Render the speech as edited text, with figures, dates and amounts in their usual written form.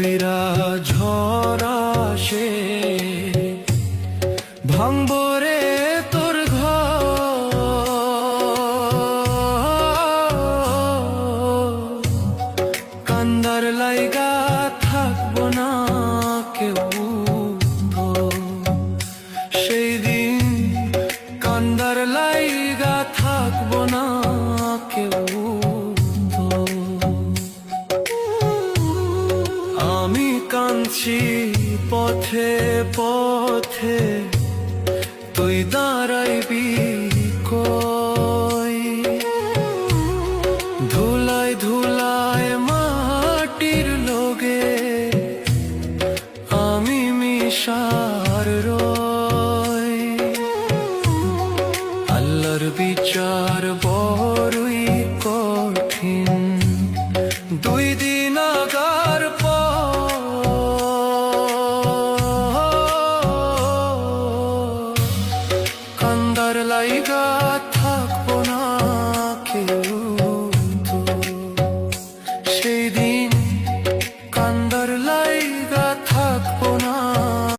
বইরা ঝড় আসে, ভাঙবো রে তোর ঘর। কান্দার লাইগা থাকবো না কেউ তো, সেই দিন কান্দার লাইগা থাকবো না কেউ তো। আমি কাঁদছি পথে পথে, তুই দাঁড়াইবি কই? ধুলায় ধুলায় মাটির লোগে আমি মিশার রই। আল্লাহর বিচার বড়ই কঠিন, দুই দিন আগার কান্দার লাইগা থাকবো না কেউ তো, সেই